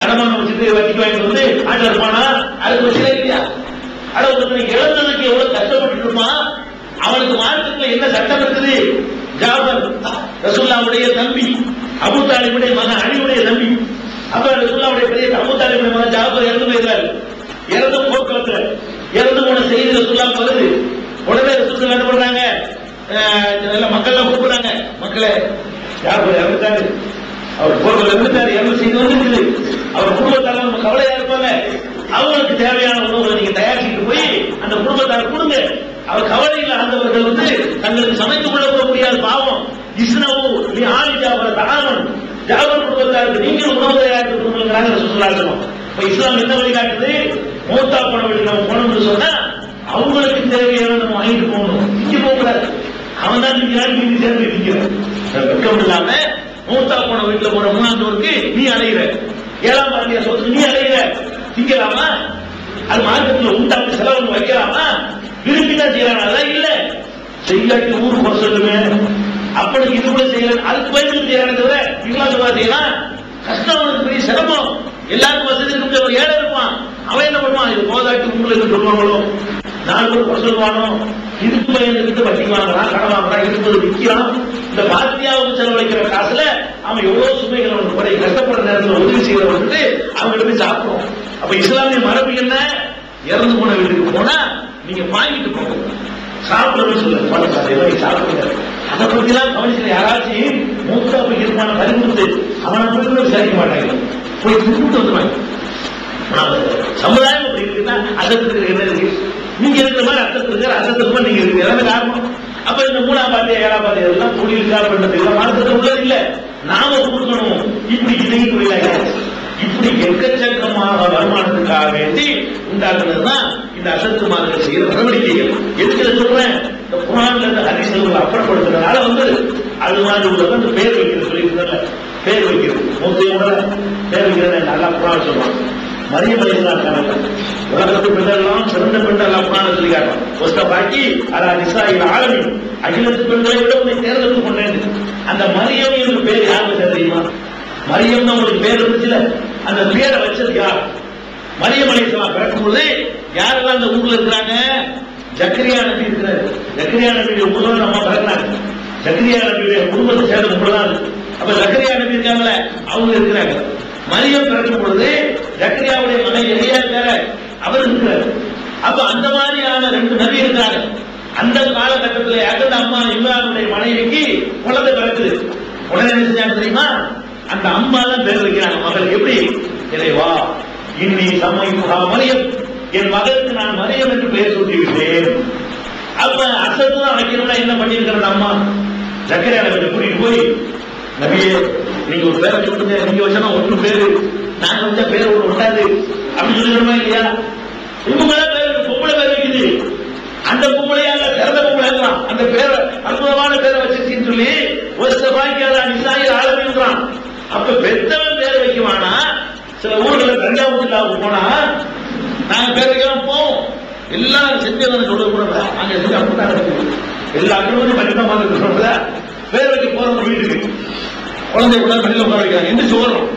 அடமானம் வச்சுட்டு வட்டிக்கு வாங்கிட்டு வந்து ஆண்டு இருப்பானா? அதுக்கு வச்சுல இல்லையா? ஒருத்தனுக்கு இழந்ததுக்கு எவ்வளவு கஷ்டப்பட்டு இருப்பான். அவனுக்கு மார்க்கத்துல என்ன சட்டம் இருக்குது? ஜாபர் ரசூலுல்லாஹ்வுடைய தம்பி, அபூ தாலிபுடைய மகன், அலியுடைய தம்பி. அப்ப ரசூலுல்லாஹ்வுடைய பெரிய அபூ தாலிபுடைய மகன் ஜாபர் இறந்து போயிருக்காரு. இறந்து போக்குவரத்துல இறந்து போன செய்தி ரசூலுல்லாஹ் வருது. உடனே ரசூலுல்லாஹ் என்ன பண்றாங்க? மக்கள் கூப்பிடுறாங்க, மக்களே ஜாபர் இறந்துட்டாரு, அவர் போர்வல் இறந்துட்டாரு, இறந்து செய்தி வந்துருக்குது. அவர் குடும்பத்தார நம்ம கவலையா இருப்பாங்க. அவங்களுக்கு தேவையான உணவுகளை நீங்க தயாரிச்சுட்டு போய் அந்த குடும்பத்தார் கொடுங்க. அவர் கவலையில் ஆண்டவர்கள் தங்களுக்கு சமைத்துக் கொள்ள முடியாத பாவம். இஸ்னவு நீ ஆளி ஜாபர் தாமன், ஜாபர் குடும்பத்தாருக்கு நீங்கள் உணவு தயாரித்து கொடுங்கிறாங்க ரசூலுல்லாஹ். இப்ப இஸ்லாம் என்ன வழிகாட்டுது? மூத்தா போன வழி நம்ம போனோம்னு சொன்னா அவங்களுக்கு தேவையான நம்ம வாங்கிட்டு போகணும். இங்க போகக்கூடாது. அவன் தான் நீங்க சேர்ந்து வெக்கம் இல்லாம மூத்தா போன வீட்டுல போற மூணாந்தோருக்கு நீ அடைகிற, ஏழாம் பாண்டிய சொத்து நீ அடைகிற, திங்கலாமா? அது மார்க்கெட்ல உண்டாக்கு செலவு வைக்கலாமா? விரும்பிதான் செய்யலாம். அதான் இல்ல செய்யாட்டி ஊருக்கு போற சொல்லுமே அப்படி இது கூட செய்யலாம். அதுக்கு பயந்து செய்யறாங்க தவிர இவ்வளவு சொல்ல செய்யலாம். கஷ்டம் அவனுக்கு பெரிய சிரமம். எல்லாருக்கும் வசதி இருக்கு. ஒரு ஏழை இருப்பான், அவன் என்ன பண்ணுவான்? இது போதாட்டி உங்களுக்கு சொல்லுவாங்களோ, 4 பேர் குறை சொல்லுவானோ, இதுக்கு பயந்துட்டு வட்டி வாங்கலாம், கடன் வாங்கலாம், இருப்பது விற்கிறான். இந்த பாத்தியாவுக்கு செலவழிக்கிற காசுல அவன் எவ்வளவு சுமைகள் அவனுக்கு குறை, கஷ்டப்படுற நேரத்தில் உதவி செய்யறவங்க அவங்க போய் சாப்பிடுவோம். அப்ப இஸ்லாமிய மரபு என்ன? இறந்து போன வீட்டுக்கு போனா நீங்க வாங்கிட்டு போங்க, சாப்பிடணும்னு சொல்ல சாப்பிடுங்க. அதை பத்தி எல்லாம் கவனிச்சு யாராச்சும் மூத்தா போய் இருப்பான பறிமுறுத்து அவனை போய் விசாரிக்க மாட்டாங்க, போய் துட்டு வந்துருவாங்க. சமுதாயம் அப்படி இருக்குன்னா அசத்துக்கு என்ன இருக்கு? நீங்க இருக்கிற மாதிரி அசத்து இருக்கிற அசத்துக்கு நீங்க இருக்கு. எல்லாமே காரணம். அப்ப இந்த 3ஆம் பாத்தியா 7ஆம் பாத்தியா எல்லாம் தொழிலுக்காக பண்றது எல்லாம் மார்க்கத்துல உள்ளது இல்ல. நாம கொடுக்கணும். இப்படி இணைய தொழிலாக இப்படி எக்கச்சக்கமாக வருமானத்துக்காக வேண்டி உண்டாக்குனதுதான் இந்த அசத்து மார்க்க செய்கிற நடவடிக்கைகள். எதுக்கு சொல்றேன்? இந்த குர்ஆன்ல இந்த ஹதீஸ்களை அப்புறப்படுத்துறதுனால அது மாதிரி உள்ளது அந்த பேர் வைக்கிறது சொல்லியிருந்தால பேர் வைக்கிறது மூத்தையோட பேர் வைக்கிறது நல்லா குர்ஆன் சொல்றான். மரியம் அலைஹிஸ்ஸலாம் இருக்காங்க, உலகத்து பெண்கள் சிறந்த பெண்கள் குர்ஆன்ல சொல்லி காட்டுறான். ஒஸ்தபாக்கி அலா நிசாஇல் ஆலமீன், அகிலத்து பெண்களை விட உன்னை தேர்ந்தெடுத்து கொண்டேன். அந்த மரியம் என்ற பேர் யாருக்கு தெரியுமா? மரியம் உங்களுக்கு பேர் இருந்துச்சுல, அந்த பேரை வச்சது யார்? மரியம் அலைஹிஸ்ஸலாம் பிறக்கும்போது யாரெல்லாம் அந்த ஊர்ல இருக்கிறாங்க? ஜக்கரியா நபி இருக்கிறார். ஜக்கரியா நபியுடைய ஊர்ல நம்ம பிறக்கிறாங்க. ஜக்கரியா நபியுடைய குடும்பத்தை சேர்ந்த ஊர்தான். அப்ப ஜக்கரியா நபி இருக்காங்கல்ல, அவங்க இருக்கிறாங்க. மரியம் பிறக்கும் பொழுது ஜக்கரியாவுடைய மகன் எலியா இருக்காரு, அவர் இருக்கிறார். அப்ப அந்த மாதிரியான 2 நபி இருக்கிறாங்க. அந்த காலகட்டத்தில் அகத அம்மா இம்ரானுடைய மனைவிக்கு குழந்தை பிறக்குது. உடனே என்ன செஞ்சாங்க தெரியுமா? அந்த அம்மா தான் பேர் வைக்கிறாங்க மகள். எப்படி? இறைவா இன்னி சமைப்புகா மரியம், என் மகளுக்கு நான் மரியம் என்று பெயர் சூட்டிவிட்டேன். அப்ப அசத்து தான் வைக்கிறதா என்ன பண்ணிருக்கிற அம்மா ஜக்கரியா நபி கூட்டிட்டு போய், நபியே நீங்க ஒரு பேரை சொல்லுங்க, நீங்க வச்சா ஒன்றும் பேரு, நாங்க வச்சா பேரை ஒன்று ஒட்டாது அப்படின்னு சொல்லிடுமா இல்லையா? இவங்க பேர் பொம்பளை பேர் வைக்குது. அந்த பொம்பளையால பிறந்த பொம்பளை இருக்கலாம், அந்த பேரை அற்புதமான பேரை வச்சிருக்கீன்னு சொல்லி நிசாயில் ஆளுமைன்றான். அப்ப பெத்தவன் பேரை வைக்குவானா? சில ஊர்ல 2ஆம் வீட்டுக்கு போனா நாங்க பேர் வைக்கலாம் போவோம், எல்லாரும் செஞ்சவங்க சொல்ல கூட அங்க செஞ்சு அப்படிதான் இருக்கு. எல்லா குடும்பமும் கண்டிப்பா சொல்றத பேர் வைக்க போறவங்க வீட்டுக்கு குழந்தை கூட வெளியில உட்கார வைக்கிறாங்க. எந்த சோறும்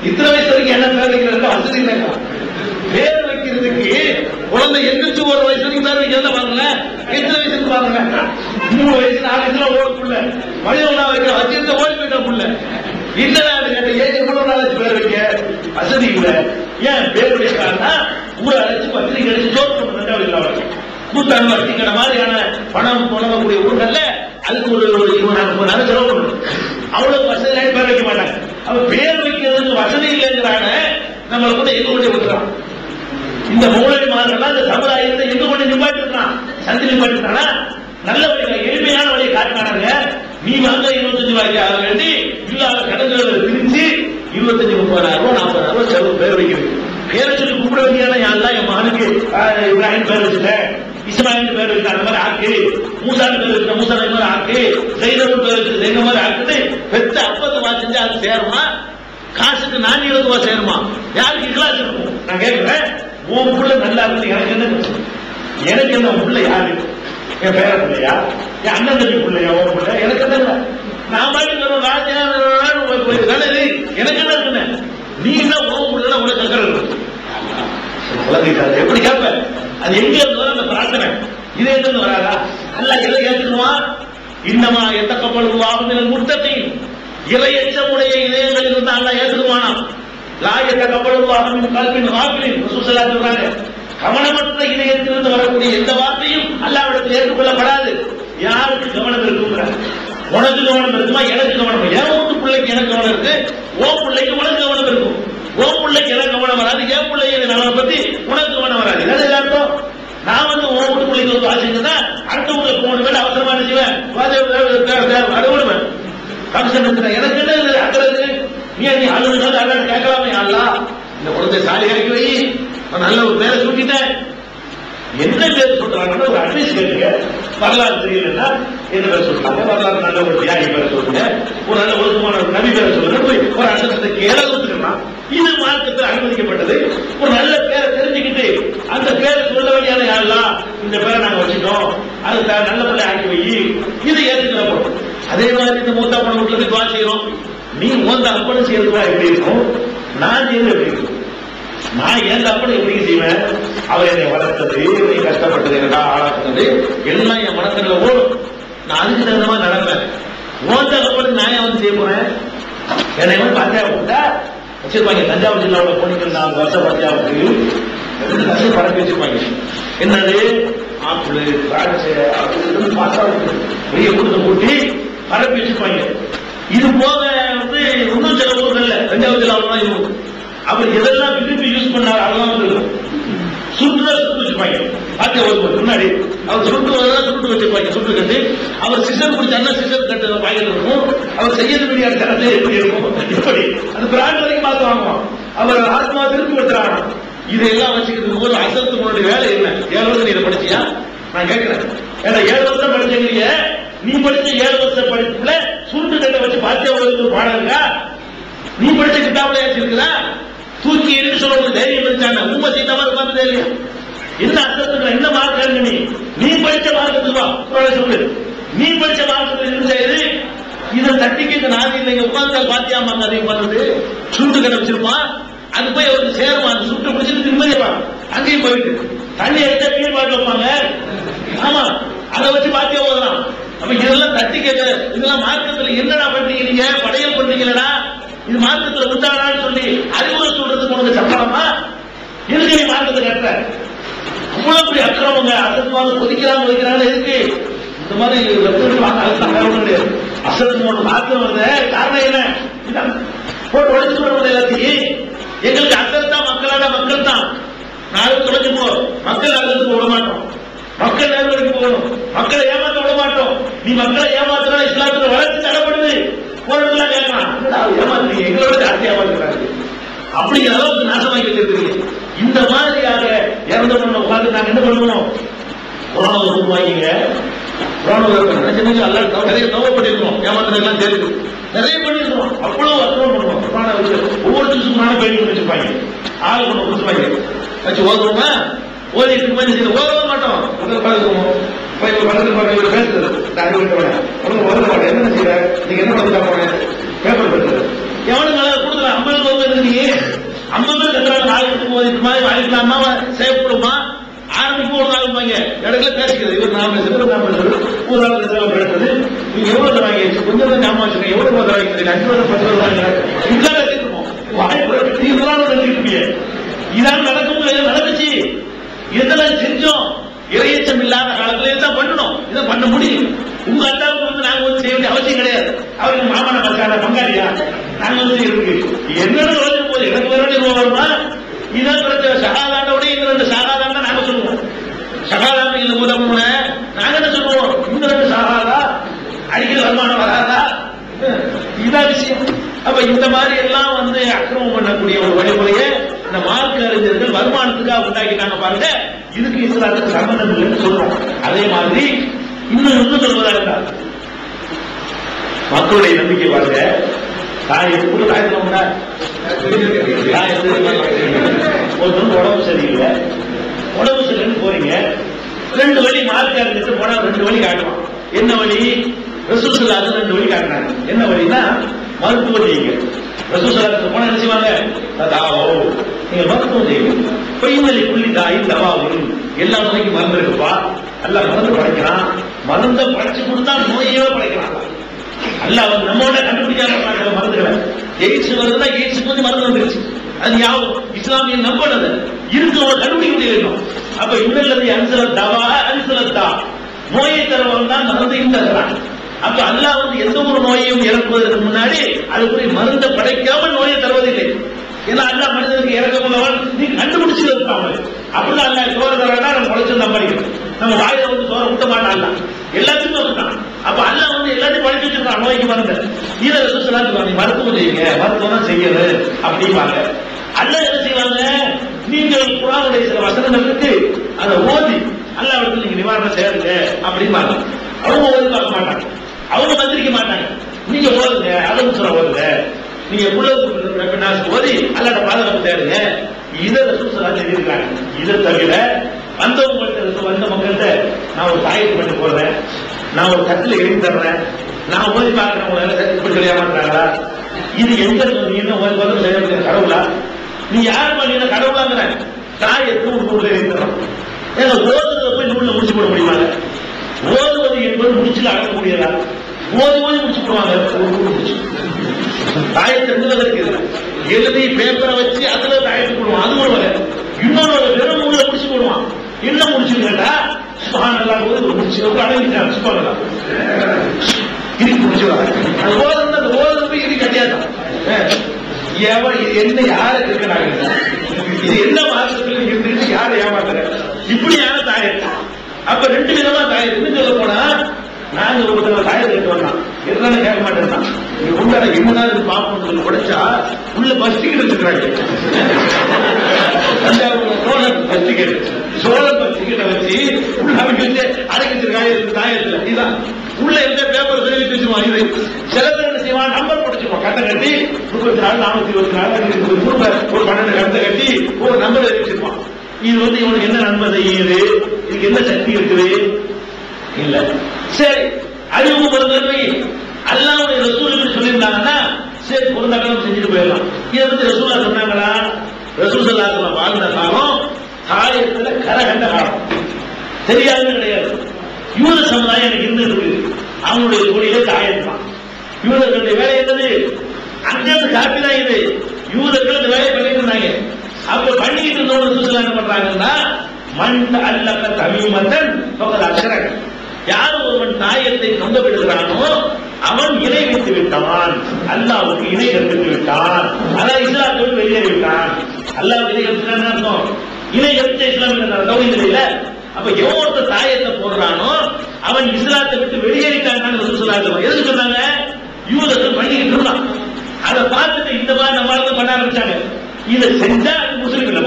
இத்தனை வயசு வரைக்கும் என்ன பேர் வைக்கிறது வசதி இல்லைங்க. பேர் வைக்கிறதுக்கு குழந்தை எந்திரிச்சு 1 வயசு வரைக்கும் பேர் வைக்கிறத பாருங்க. எத்தனை வயசுக்கு பாருங்க, 3 வயசு 4 வயசுல ஓடக்குள்ள மனிதனா வைக்கிற வச்சிருந்த ஓடி போயிட்ட புள்ள இல்லடா கேட்ட ஏஜ் இவ்வளவு நாள் பேர் வைக்க வசதி இல்லை. ஏன் பேர் வைக்கிறாங்கன்னா ஊரை அழைச்சு பத்திரிக்கை அடிச்சு ஜோர் பண்ணுறாங்க. கூட்டாங்க வட்டிக்கிற மாதிரியான பணம் புழங்கக்கூடிய ஊர்கள்ல அதுக்கு ஒரு 20-30 செலவு பண்ணணும். அவ்வளவு வசதியாக பேர் வைக்க மாட்டாங்க. அவ பேர் வைக்கிறதுக்கு வசதி இல்லைங்கிறாங்க. நம்மளை கூட எங்க கொண்டு விட்டுறான். இந்த மூலமாரெல்லாம் இந்த சமுதாயத்தை எங்க கொண்டு நிப்பாட்டி இருக்கான், சந்தி நிப்பாட்டி இருக்கானா? நல்ல வழியை எளிமையான வழியை காட்டினாங்க. நீ வாங்க 25 ரூபாய்க்கு ஆக வேண்டி இல்லாத கடன்களை பிரிச்சு 25-30,000 40,000 செலவு பேர் வைக்கிறது. பேரை சொல்லி கூப்பிட வேண்டியதான். யாரெல்லாம் என் மகனுக்கு இப்ராஹிம் பேர் வச்சுட்டேன், இஸ்மாயில் பேர் வச்சு அந்த மாதிரி ஆக்கு, மூசான் பேர் வச்சு மூசா மாதிரி ஆக்கு, ஜெயினபு பேர் வச்சு ஜெயின மாதிரி ஆக்குது. பெத்த 50 ரூபா செஞ்சா அது சேருமா? காசுக்கு 420 ரூபா சேருமா? யாருக்கு கிளாஸ் இருக்கும்? நான் கேட்கிறேன், உன் புள்ள நல்லா இருக்கு, எனக்கு என்ன? எனக்கு என்ன புள்ள யாரு? என் பேர பிள்ளையா, என் அண்ணன் தம்பி பிள்ளையா? உன் புள்ள எனக்கு என்ன? நான் பாட்டு ராஜா நீ என்ன உணவு முடியல உனக்கு கேட்கறது எப்படி கேட்ப? அது எங்க இருந்து வர அந்த பிரார்த்தனை இதே இருந்து வராதா? அல்லாஹ் எதை ஏற்றுக்குவான்? இன்னமா எத்தக்கப்படும் முத்தத்தை இறையச்சமுடைய இதயங்களில் இருந்து அல்லாஹ் ஏற்றுக்குவானா? லா எத்தக்கப்படும் கல்வின் வாக்கிலின் ரசூலுல்லாஹி சொல்றாங்க, கவனமற்ற இதயத்திலிருந்து வரக்கூடிய எந்த வார்த்தையும் அல்லாஹ்விடத்தில் ஏற்றுக்கொள்ளப்படாது. யாருக்கு கவனம் இருக்குங்கிற? உனக்கு கவனம் இருக்குமா? எனக்கு கவனம். என் வீட்டு பிள்ளைக்கு எனக்கு கவனம் இருக்கு, ஓ பிள்ளைக்கு உனக்கு கவனம் இருக்கும். ஓ பிள்ளைக்கு எனக்கு கவனம் வராது, என் பிள்ளைய நலனை பத்தி உனக்கு கவனம் வராது. அது அர்த்தம். நான் வந்து உன் வீட்டு பிள்ளைக்கு வந்து வாசிங்கன்னா அடுத்தவங்களுக்கு போன வேலை அவசரமா நினைச்சுவேன், அழுவடுவேன். கமிஷன் எனக்கு என்ன அக்கிறது? நீ அழுதுனால அல்லாஹ் கேட்கலாமே, அல்லாஹ் இந்த குழந்தை சாலை இறக்கி வை, நல்ல ஒரு பேரை சொல்லிட்டேன். என்ன பேர் சொல்றாங்கன்னா ஒரு அட்வைஸ் கேளுங்க. வரலாறு தெரியலன்னா என்ன பேர் சொல்றாங்க? வரலாறு நல்ல ஒரு தியாகி பேரை சொல்லுங்க, ஒரு நல்ல ஒழுக்கமான ஒரு நபி பேரை சொல்லுங்க. ஒரு அசத்தை கேள ஒத்துக்கலாம். இது மார்க்கத்தில் அனுமதிக்கப்பட்டது. ஒரு நல்ல பேரை தெரிஞ்சுக்கிட்டு அந்த பேரை சொல்ல வேண்டியான யாரெல்லாம் இந்த பேரை நாங்க வச்சுட்டோம், அது நல்ல பிள்ளை ஆக்கி வை, இது ஏற்றுக்கிறோம். அதே மாதிரி இந்த மூத்தா பணம் வீட்டுல துவா செய்யறோம். நீ மூத்த அப்பனை செய்யறதுனா எப்படி இருக்கும்? நான் செய்யறது எப்படி இருக்கும்? நான் ஏன் அப்படி எப்படி செய்வேன்? அவர் என்னை வளர்த்தது, என்னை கஷ்டப்பட்டது, எனக்கா ஆளாக்குனது எல்லாம் என் மனசுல ஓடும். நான் அதுக்கு தகுந்த மாதிரி நடப்பேன். ஓட்ட அப்படி நான் வந்து செய்ய போறேன். என்னை வந்து பாத்தியா போட்டா வச்சிருப்பாங்க. தஞ்சாவூர் ஜில்லாவில் போனீங்க 4 வருஷம் பத்தியாவுக்கு பறக்க வச்சிருப்பாங்க. என்னது ஆப்பிள், திராட்சை, பார்த்தா வெளியே கொடுத்து கூட்டி பறக்க வச்சிருப்பாங்க. இது போக வந்து இன்னும் சில ஊர்கள் தஞ்சாவூர் ஜில்லாவில் தான் இருக்கும். அவர் எதெல்லாம் விரும்பி யூஸ் பண்ணார் அதெல்லாம் இருக்கும். சுட்டு வச்சிருப்பாங்க. பாத்தியா முன்னாடி அவர் சுட்டு வச்சிருப்பாங்க. சுட்டு கட்டு அவர் சிசர் குடிச்சாருன்னா சிசர் கட்டு பாக்கெட் இருக்கும். அவர் செய்யறது முடியாது தரது எப்படி இருக்கும்? எப்படி அந்த பிராண்ட் வரைக்கும் பார்த்து வாங்குவோம். அவர் ஆத்மா திருப்பி வச்சுறாங்க. இதையெல்லாம் வச்சுக்கிறதுக்கு போது அசத்துக்கு முன்னாடி வேலை என்ன? 7 வருஷம் நீங்க படிச்சியா? நான் கேட்கிறேன். ஏன்னா 7 வருஷம் படிச்சீங்க. நீ படிச்ச 7 வருஷம் படிப்புல சுருட்டு கட்டை வச்சு பாத்தியா ஒரு பாடம் இருக்கா? நீ படிச்ச கிட்டாப்ல ஏற்றிருக்குதா? தூக்கி எடுத்து சொல்ல தைரியம் இருக்காங்க. உண்மை செய்த மாதிரி உட்கார்ந்து தைரியம் என்ன அர்த்தத்துக்கு? என்ன மார்க்க? நீ படிச்ச மார்க்கத்துக்கு வா சொல்லு. நீ படிச்ச மார்க்கத்தில் இருந்து இதை தட்டிக்கு நான் இல்லைங்க உட்கார்ந்து பாத்தியாமாங்க. அதையும் பண்ணது சுருட்டு கட்டை வச்சிருப்பான். அது போய் அவருக்கு சேருமா? அந்த சுட்டு பிடிச்சிட்டு நிம்மதியா அங்கேயும் போயிட்டு தண்ணி எடுத்தா கீழ் பாட்டு வைப்பாங்க. ஆமா, அதை வச்சு பாத்தியா போதலாம். அப்ப இதெல்லாம் தட்டி கேட்க இதெல்லாம் மார்க்கத்துல என்னடா பண்றீங்க? படையல் பண்றீங்களா? இது மார்க்கத்தில் உண்டானான்னு சொல்லி அறிவுரை சொல்றதுக்கு உனக்கு சம்பளமா? எதுக்கு நீ மார்க்கத்தை கட்டுற? அவ்வளவு பெரிய அக்கிரமங்க. அசத்துமாக கொதிக்கிறாங்க எதுக்கு? இந்த மாதிரி அசத்து மாற்றம் வருது. காரணம் என்ன? போட்டு உழைச்சு வர எல்லாத்தையும் எங்களுக்கு அசத்தா மக்களான மக்கள் தான். நாளைக்கு தொலைஞ்சு போ, மக்கள் அசத்துக்கு விட மாட்டோம். மக்கள் நேர்வழிக்கு போகணும். மக்களை ஏமாற்ற விட மாட்டோம். நீ மக்களை ஏமாத்தினா இஸ்லாத்துல வளர்ச்சி தடைப்படுது. போறதெல்லாம் கேட்கலாம். ஏமாத்துறீங்க, எங்களோட ஜாஸ்தி ஏமாத்துறாங்க. அப்படிங்கிற அளவுக்கு நாசமாக்கி வச்சிருக்கீங்க. இந்த மாதிரியாக இறந்த பண்ண உட்காந்து நாங்க என்ன பண்ணுவோம்? புராணம் உருவாக்கிங்க. புராணம் எல்லாம் நிறைய தவப்பட்டிருக்கோம். ஏமாத்துறதுலாம் தெரியுது. நிறைய பண்ணிருக்கோம். அவ்வளவு அர்த்தம் பண்ணுவோம். புராணம் ஒவ்வொரு திசுமான பெயிண்ட் பண்ணி வச்சிருப்பாங்க. ஆள் பண்ண கொடுத்துருப்பாங்க. வச்சு ஓதுவோமா? ஓதிட்டு போய் ஓதவே மாட்டோம். பேசுறது என்ன செய்யற? நீங்க என்ன பண்ண போறேன்? பேப்பர் பேசுறது எவனுக்கு கொடுக்கல. 50 பேர் நீ 50 பேர் கட்டுறாங்க. ஆளுக்கு ஓதிட்டு மாதிரி வாங்கிக்கலாமா? செய்யப்படுமா? ஆரம்பிக்கும் ஒரு நாள் வாங்க இடத்துல பேசிக்கிறது. இவர் நான் பேசுறது, நான் பேசுறது, ஒரு நாள் பேசுறது. நீங்க எவ்வளவு வாங்கிடுச்சு? கொஞ்சம் தான் ஞாபகம் வச்சுக்கோங்க. எவ்வளவு வாங்கிக்கிறீங்க? 5 வருஷம் 10 வருஷம் வாங்க இதெல்லாம் கேட்டுருப்போம். இதான் நடக்கும். நடந்துச்சு. இதெல்லாம் செஞ்சோம். இறையச்சம் இல்லாத காலத்துல இதான் பண்ணணும். இதை பண்ண முடியும். உங்க அத்தாவுக்கு வந்து நாங்க வந்து செய்ய வேண்டிய அவசியம் கிடையாது. அவருக்கு மாமன பச்சான பங்காளியா நாங்க வந்து இருக்கு. என்னன்னு சொல்ல போது எனக்கு வேற வருமா? இதான் பிரச்சனை. சகாதாண்ட விட இந்த 2 சகாதாண்டா நாங்க சொல்லுவோம். சகாதாண்ட இந்த உதவுன நாங்க என்ன சொல்லுவோம்? இந்த 2 சகாதா அடிக்கடி வருமானம் வராதா? இதுதான் விஷயம். அப்ப இந்த மாதிரி எல்லாம் வந்து அக்கிரமம் பண்ணக்கூடிய ஒரு வழிமுறையை இந்த மார்க்க அறிஞர்கள் வருமானத்துக்காக உண்டாக்கிட்டாங்க. பாருங்க, இதுக்கு இஸ்லாத்துக்கு சம்பந்தம் இல்லைன்னு சொல்றோம். அதே மாதிரி இன்னும் சொல்வதா இருந்தால் மக்களுடைய நம்பிக்கை பாருங்க. உடம்பு சரியில்லை, உடம்பு சரியில்லைன்னு போறீங்க. 2 வழி மார்க்க அறிஞர்கள் போனா 2 வழி காட்டுவான். என்ன வழி? ரசூலுல்லாஹி 2 வழி காட்டினாங்க. என்ன வழின்னா மருத்துவ செய்யுங்க. ரசூல் ஸல்லல்லாஹு போன என்ன செய்வாங்க? தாவோ நீங்க மருத்துவம் செய்யுங்க. பொய்மொழி புள்ளி தாய் தவாவும் எல்லா நோய்க்கும் மருந்து இருக்குப்பா. அல்ல மருந்து படைக்கிறான். மருந்தை படைச்சு கொடுத்தா நோயே படைக்கிறான். அல்ல நம்மோட கண்டுபிடிக்காத மருந்துகளை எய்ட்ஸ் வருதுன்னா எய்ட்ஸுக்கு வந்து மருந்து வந்துருச்சு. அது யாவும் இஸ்லாமிய நம்பனது இருக்கு கண்டுபிடிக்க முடியும். அப்ப இன்னல்லது அன்சலத்தாவா அன்சலத்தா நோயை தருவன் தான் மருந்தையும் தருகிறான். அப்ப அல்லாஹ் வந்து எந்த ஒரு நோயையும் இறக்குவதற்கு முன்னாடி அதுக்குரிய மருந்தை படைக்காமல் நோயை தருவதில்லை. ஏன்னா அல்லாஹ் மனிதனுக்கு இறக்கமுள்ளவன் நீ கண்டுபிடிச்சு இருப்பாங்க. அப்படிதான் அல்ல சோறு தரா நம்ம உழைச்சு சம்பாதிக்கணும். நம்ம வாயில வந்து சோற விட்ட மாட்டான். எல்லாத்துக்கும் வந்துட்டான். அப்ப அல்லாஹ் வந்து எல்லாத்தையும் படைச்சு வச்சிருக்கான் நோய்க்கு மருந்து. இதை ரசூலுல்லாஹி மருத்துவம் செய்யுங்க, மருத்துவம் தான் செய்யணும் அப்படிம்பாங்க. அல்லாஹ் என்ன செய்வாங்க? நீங்கள் குர்ஆனுடைய சில வசனங்கள் இருக்கு அதை ஓதி அல்லாஹ் வந்து நீங்க நிவாரணம் செய்யுங்க அப்படிம்பாங்க. அவங்க ஓதி பார்க்க மாட்டாங்க, அவங்க மந்திரிக்க மாட்டாங்க. நீங்க ஓதுங்க, அதுவும் சொல்ல ஓதுங்க, நீங்க ஓதி அல்லாஹ்ட பாதுகாப்பு தேடுங்க. இதை ரசூல் ஸல்லல்லாஹு அலைஹி இருக்காங்க. இதை தவிர வந்தவங்கள்ட்ட வந்த மக்கள்கிட்ட நான் ஒரு தாயத்து பண்ணி போடுறேன், நான் ஒரு கட்டில எழுதி தர்றேன், நான் ஓதி பார்க்கிறேன், இப்படி செய்யாமாட்டாங்களா? இது எங்க நீ என்ன ஓதி செய்ய கடவுளா? நீ யார் பண்ணீங்க கடவுளாங்கிற தாயத்து ஒரு நூல்ல எழுதி தரோம். ஏன்னா ஓதுறத போய் நூல்ல முடிச்சு போட முடியுமாங்க? ஓதுவது என்பது முடிச்சுல அடக்க முடியல. ஓதி முடிச்சு போடுவாங்க. தாயத்தை எழுதி பேப்பரை வச்சு அதுல தாயத்து போடுவான். அது ஒரு வகை. இன்னொரு வெறும் நூல்ல முடிச்சு போடுவான். என்ன முடிச்சு கேட்டா சுப்ஹானல்லாஹ் முடிச்சு அடங்கிட்டான். சுப்ஹானல்லாஹ் இருக்கு முடிச்சுடுவாங்க. அது ஓதுறது போய் இது கட்டியாதான் என்ன யாரு இருக்கிறாங்க? இது என்ன மாசத்துல இருந்து யாரை ஏமாத்துற? இப்படியான தாயத்து. அப்ப ரெண்டு விதமா தாயத்து சொல்ல போனா நாங்க ஒருத்தர் தாயத்தை எடுத்து வந்தான் இருந்தாலும் கேட்க மாட்டேன். நீ உண்டான என்னதான் பாப்போம் சொல்லி உடைச்சா உள்ள பஸ்டிக்கிட்டு வச்சிருக்காங்க. சோழன் பஸ்டிக்கிட்ட வச்சு உள்ள வச்சு அடக்கி வச்சிருக்காங்க தாயத்துல. இதுதான் உள்ள எந்த பேப்பர் தெரிவித்து வச்சுருவான். இது சில பேர் என்ன செய்வான்? நம்பர் படிச்சிருவான். கட்டை கட்டி 34 424 ஒரு 12 கட்டை கட்டி ஒரு நம்பர் வச்சிருப்பான். இது வந்து இவனுக்கு என்ன நன்மை செய்யுது, இதுக்கு என்ன சக்தி இருக்குது இல்ல. சரி அறிவு பொருந்தன்மை அல்லாஹ்வுடைய ரசூல் இப்படி சொல்லியிருந்தாங்கன்னா சரி பொருந்தாக்கம் செஞ்சுட்டு போயிடலாம். இதை வந்து ரசூலா சொன்னாங்களா? ரசூல் ஸல்லல்லாஹு அலைஹி வஸல்லம் வாழ்ந்த காலம் தாயத்துல கரகண்ட காலம், தெரியாதுன்னு கிடையாது. யூத சமுதாயம் எனக்கு இருந்திருக்கு. அவங்களுடைய தொழிலே தாயத்தான். யூதர்களுடைய வேலை என்னது? அங்கிருந்து காப்பி தான் இது. யூதர்கள் இந்த வேலையை பண்ணிட்டு இருந்தாங்க. அப்ப பண்ணிட்டு இருந்தவங்க என்ன பண்றாங்கன்னா மண் அல்லக்க தமிமத்தன் அக்ஷரன், யார் ஒருவன் தாயத்தை சொந்த விடுகிறானோ அவன் இணை வைத்து விட்டான், அல்லாஹ்வுக்கு இணை கற்பித்து விட்டான். அதான் இஸ்லாத்தை வெளியேறி விட்டான். அல்லாஹ் இணை கற்பிட்டான்னு அர்த்தம். இணை கற்பித்த இஸ்லாம் தௌஹீத் இல்ல. அப்ப எவ்வளவு தாயத்தை போடுறானோ அவன் இஸ்லாத்தை விட்டு வெளியேறிட்டான். எதுக்கு சொன்னாங்க? யூதர்கள் பண்ணிக்கிட்டு இருந்தான். அதை பார்த்துட்டு இந்த மாதிரி நம்மளால பண்ண ஆரம்பிச்சாங்க. இதை செஞ்சா முஸ்லீம் இல்ல,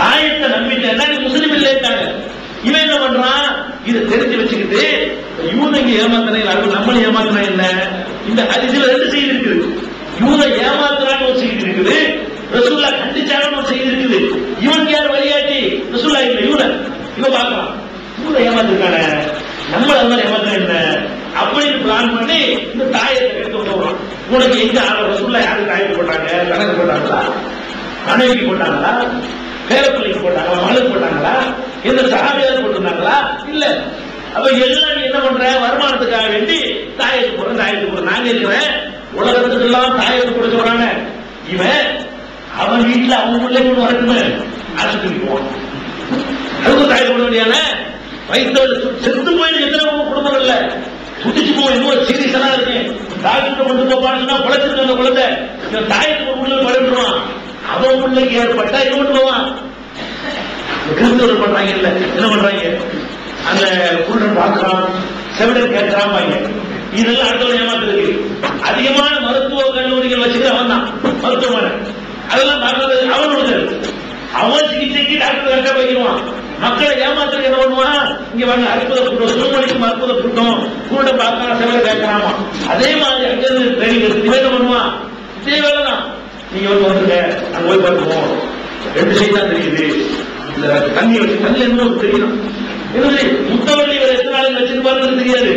தாயத்தை நம்பிட்டா நீ முஸ்லீம் இல்லைட்டாங்க. இவன் என்ன பண்றான்? இதை தெரிஞ்சு வச்சுக்கிட்டு யூதங்க ஏமாத்தினா நம்மளும் ஏமாத்தினா என்ன? இந்த ஹதீஸ்ல ரெண்டு செய்தி இருக்குது. யூத ஏமாத்துறான்னு ஒரு செய்தி இருக்குது, ரசூலுல்லாஹ் கண்டிச்சாங்கன்னு ஒரு செய்தி இருக்குது. இவனுக்கு யார் வழிகாட்டி? ரசூலுல்லாஹ் இல்ல, யூதன். இவன் பார்க்கலாம் யூத ஏமாத்திருக்கான நம்மள அதனால ஏமாத்தினா என்ன அப்படின்னு பிளான் பண்ணி இந்த தாயத்தை எடுத்து போடுறான். உனக்கு எங்க ரசூலுல்லாஹ் யாருக்கு தாயத்தை போட்டாங்க? கணக்கு போட்டாங்களா? மனைவிக்கு போட்டாங்களா? பேரப்பிள்ளைக்கு போட்டாங்களா? மகளுக்கு போட்டாங்களா? எந்த சஹாபியாருக்கு போட்டிருந்தாங்களா? இல்ல. அப்ப எல்லாம் நீ என்ன பண்ற? வருமானத்துக்காக வேண்டி தாயத்து போடுற. நாங்க இருக்கிறேன் உலகத்துக்கு எல்லாம் தாயத்து போட சொல்றாங்க. இவன் அவன் வீட்டுல அவங்க பிள்ளைங்க வரட்டுமே ஆஸ்பத்திரிக்கு போவான். அதுக்கும் தாயத்து போட வேண்டியான வயிற்று செத்து போயிட்டு எத்தனை குடும்பம் இல்ல சுத்திச்சு போவோம். இன்னும் சீரியஸா இருக்கு. டாக்டர் கொண்டு போப்பான்னு சொன்னா குழச்சிட்டு அந்த குழந்தை தாயத்து உள்ள படுவான். அவன் பிள்ளைக்கு ஏற்பட்டா இது கொண்டு போவான். கிறிஸ்தவர்கள் பண்றாங்க இல்ல, என்ன பண்றாங்க? அந்த குருடன் பார்க்கிறான், செவிடன் கேட்கிறான். இதெல்லாம் அடுத்தவன் ஏமாத்துறது. அதிகமான மருத்துவ கல்லூரிகள் வச்சுட்டு அவன் தான் மருத்துவமனை அதெல்லாம் பார்க்கறது அவனோட. அவன் சிகிச்சைக்கு டாக்டர் கரெக்டா வைக்கிறான். மக்களை ஏமாத்துறது என்ன பண்ணுவான்? இங்க வாங்க அற்புத கூட்டம், சுடுமணிக்கு அற்புத கூட்டம், கூட பார்க்கலாம், செவிட கேட்கலாமா. அதே மாதிரி அங்கிருந்து ட்ரைனிங் எடுத்து என்ன பண்ணுவான்? இதே வேலை தான். நீங்க வந்துருங்க, அங்க போய் பார்த்துவோம். ரெண்டு சைடு தான் தெரியுது. இந்த தண்ணி வச்சு தண்ணி என்ன தெரியும்? முத்தவள்ளி எத்தனை நாளைக்கு வச்சிருப்பாருன்னு தெரியாது.